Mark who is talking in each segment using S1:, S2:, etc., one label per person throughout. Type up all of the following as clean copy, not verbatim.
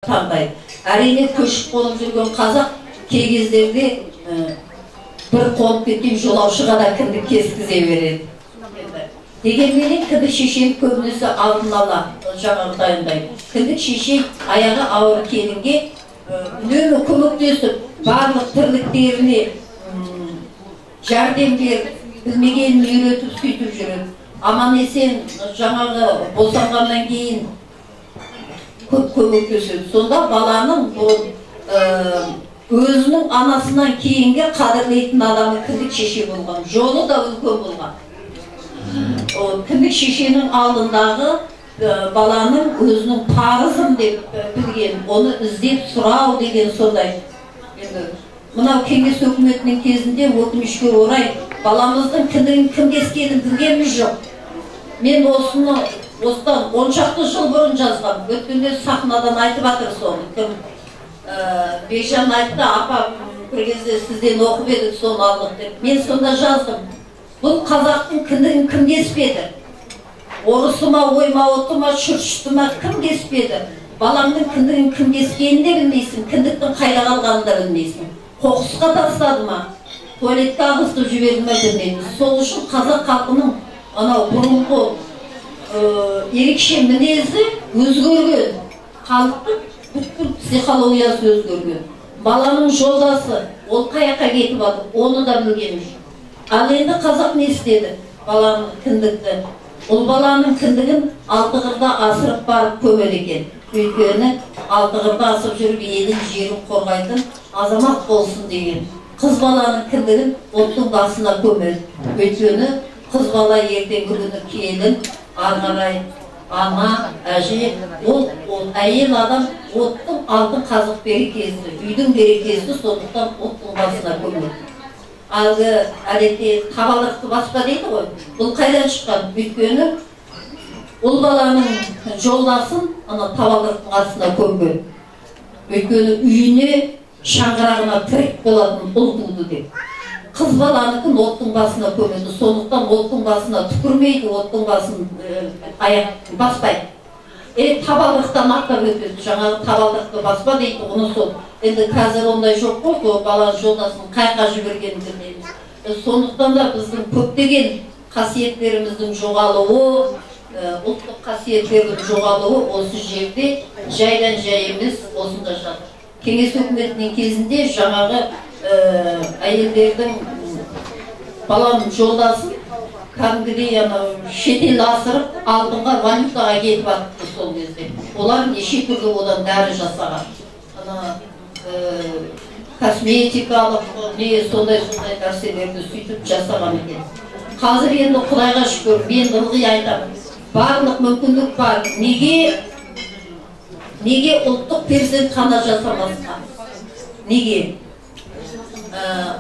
S1: таңдайды. Әрине көшіп қонып жүрген қазақ кей кездерде бір қонып кеткен жолаушыға да кіндік кескізе береді. Дегенменен кіндік шешен көбінесе алдын ала жаңағы дайындайды. Кіндік шешен аяғы ауыр келінге үнемі көмектесіп, барлық тірліктеріне жәрдем беріп, білмегенін үйретіп сөйтіп жүреді. Аман есен жаңағы босанғаннан кейін көп көмектеседі. Сонда баланың өзінің анасынан кейінгі қадірлейтін адамы кіндік шеше болған. Жолы да үлкен болған. Кіндік шешенің алдындағы баланың өзінің парызым деп білген, оны іздеп сұрау деген сондай. Мынау кеңес өкіметінің кезінде өкінішке орай баламыздың кіндігін кім кескенін білгеніміз жоқ. Мен осыдан 10 шақты жыл бұрын жазған. Өткенде сахнадан айтып жатыр соны. Бейжан айтты, апа бір кезде сізден оқып едік, соны алдық деп. Мен сонда жаздым. Бұл қазақтың кіндігін кім кеспеді? Орысы ма, оймауыты ма, шүршіті ма, кім кеспеді? Балаңның кіндігін кім кескенін де білмейсің, кіндіктің қайда қалғанын да білмейсің. Қоқысқа тастады ма, туалетке ағызып жіберді ме білмейміз. Сол үшін қазақ халқының анау бұрынғы ерекше мінезі өзгерген. Халықтың бүткіл психологиясы өзгерген. Баланың жолдасы, ол қаяққа кетіп жатыр, оны да білгеніміз. Ал енді қазақ не істеді? Баланың кіндікті. Ол баланың кіндігін Алтығырда асырып барып көмеді екен. Өйткені Алтығырда асып жүріп елін жерін қорғайтын азамат болсын деген. Қыз баланың кіндігін оттың басына көмеді. Өйткені қыз бала ертеңгі күні келін, ары қарай ана, әже, ол әйел адам оттың алтын қазық берекесі, үйдің берекесі, сондықтан оттың басына көмеді. Алғы әдетте табалдырықты баспа дейді ғой. Бұл қайдан шыққан? Өйткені ол баланың жолдасын табалдырықтың астына көмген. Өйткені үйіне шаңырағына тірек болатын ұл туды деп. Қыз баланыкін оттың басына көмеді. Сондықтан оттың басына түкірмейді, оттың басын баспайды. Табалдырықтан аттап өтеді. Жаңағы табалдырықты баспа дейді, оны сол. Енді қазір ондай жоқ қой, баланың жолдасын қайқа жібергенін білмейміз. Сондықтан да біздің көптеген қасиеттеріміздің жоғалуы, ұлттық қасиеттердің жоғалуы осы жерде жайдан жай емес, осында жатыр. Кеңес өкіметінің кезінде жаңағы әйелдердің баланың жолдасын кәдімгідей шетел асырып алдыңға валютаға кетіп жатты сол кезде. Олар неше түрлі одан дәрі жасаған. Косметикалық, сондай нәрселерді сөйтіп жасаған екен. Қазір енді Құдайға шүкір, мен ылғи айтамын, барлық мүмкіндік бар. Неге ұлттық перзентхана жасамасқа? Неге?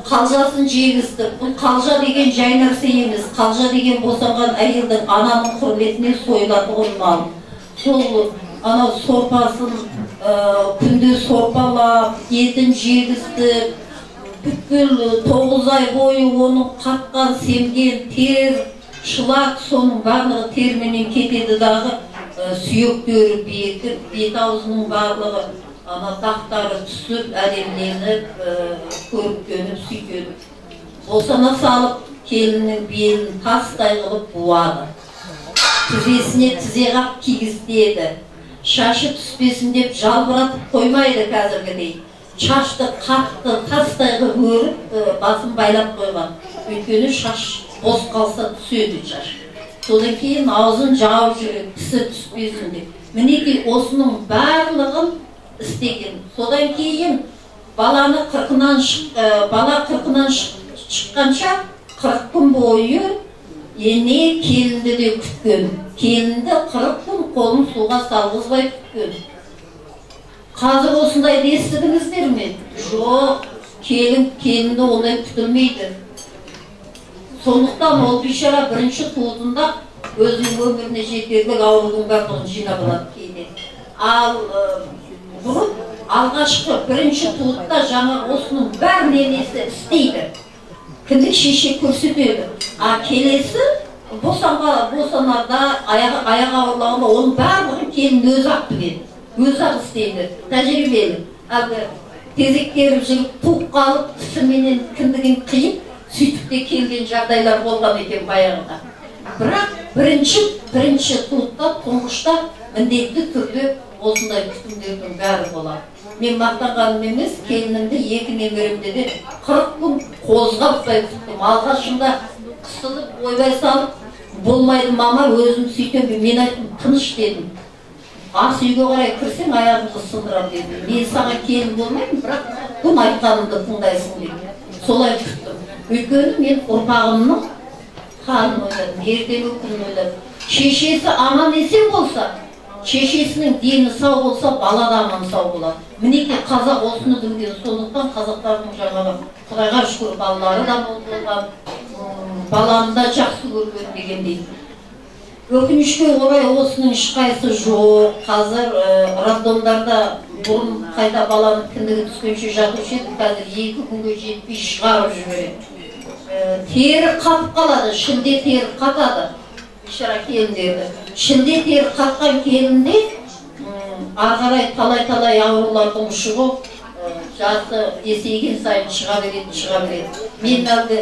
S1: Қалжасын жегізді. Бұл қалжа деген жай нәрсе емес. Қалжа деген босанған әйелдің ананың құрметіне сойылатұғын мал. Сол анау сорпасын күнде сорпалап, етін жегізді. Бүткіл 9 ай бойы оның қатқан, семген, тер, шылақ, соның барлығы терменен кетеді дағы. Сүйектері бекіп, бет аузының барлығы дақтары түсіп, әремленіп, көріктеніп, сөйтеніп. Босана салып, келіннің белін тастай қылып буады. Тізесіне тізеғап кигіздеді. Шашы түспесін деп жалбыратып қоймайды қазіргідей. Шашты қатты тастай қылып өріп, басын байлап қойған. Өйткені шаш бос қалса түседі шаш. Содан кейін аузын жауып жүреді, тісі түспесін деп. Мінекей осының барлығын істеген. Содан кейін бала қырқынан шыққанша 40 күн бойы ене келінді де күткен. Келінді 40 күн қолын суға салғызбай күткен. Қазір осындай естідіңіздер ме? Жоқ, келінді ондай күтілмейді. Сондықтан ол бейшара бірінші туытында өзінің өміріне жетерлік аурудың барлығын жинап алады кейде. Ал бұрын алғашқы бірінші туытта жаңа осының бәрін енесі істейді. Кіндік шеше көрсетеді. А келесі босанарда аяқ ауырлауында оның барлығын келін өзі ақ біледі. өзі ақ істейді, тәжірибелі. Әлгі тезектеріп жүріп, туып қалып, түсіменен кіндігін қиып, сөйтіп те келген жағдайлар болған екен баяғыда. Бірақ бірінші туытта, тұңғышта міндетті түрде осындай күтімдердің бәрі болады. Мен мақтанғаным емес, келінімді 2 немеремде де 40 күн қозғаппай күттім. Алғашында қысылып, ойбай салып, болмайды мама, өзім сөйтем. Мен айттым, тыныш дедім. Ас үйге қарай кірсең, аяғымды сындырам дедім. Мен саған келін болмаймын, бірақ кім айтқанымды тыңдайсың дедім. Солай күттім. Өйткені мен ұрпағымның халін ойладым, ертеңгі күнін ойладым. Шешесі аман есен болса, шешесінің дені сау болса, бала да аман сау болады. Мінеки қазақ осыны білген, сондықтан қазақтардың жаңағы Құдайға шүкір балалары да болған, баланы да жақсы көрген дегендей. Өкінішке орай осының ешқайсысы жоқ. Қазір роддомдарда бұрын қайта баланы кіндігі түскенше жатушы еді, қазір 2 күнге жетпей шығарып жібереді. Тері қатып қалады, шілде тері қатады. Ишара келіндерді. Шілде тері қатқан келінде арғарай талай аурулардың шығып, жасы есейген сайын шыға береді. Мен әлгі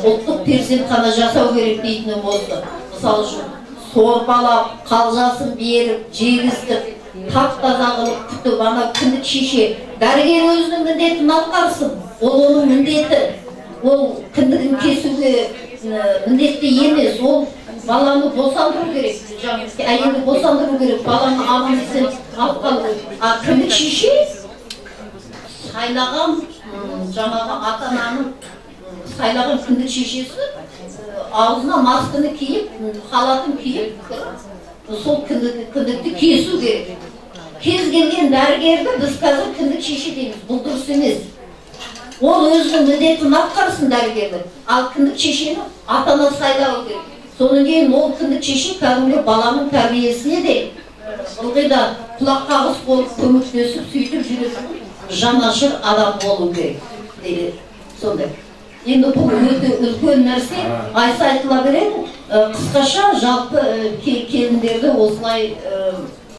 S1: ұлттық перзентхана жасау керек дейтінім болды. Мысалы үшін, сорпалап, қалжасын беріп, жегіздіп, тап-таза қылып күтіп, ана кіндік шеше. Дәрігер өзінің міндетін атқарсын. Ол оның міндеті. Ол кіндігін кесуге міндетті емес. Ол баланы босандыру керек. Әйелді босандыру керек. Баланы аман есен алып қалу. Кіндік шеше сайлаған, жаңағы ата-ананың сайлаған кіндік шешесі аузына масканы киіп, халатын киіп, сол кіндікті кесу керек. Кез келген дәрігерді біз қазір кіндік шеше дейміз. Бұл дұрыс емес. Ол өзінің міндетін атқарсын дәрігерді. Ал кіндік шешені ата-ана сайлау керек. Содан кейін ол кіндік шеше кәдімгі баланың тәрбиесіне де ылғи да құлақ қағыс болып көмектесіп, сөйтіп жүретін жанашыр адам болу керек дейді. Сондай. Енді бұл өте үлкен нәрсе, айтыла береді. Қысқаша жалпы келіндерді осылай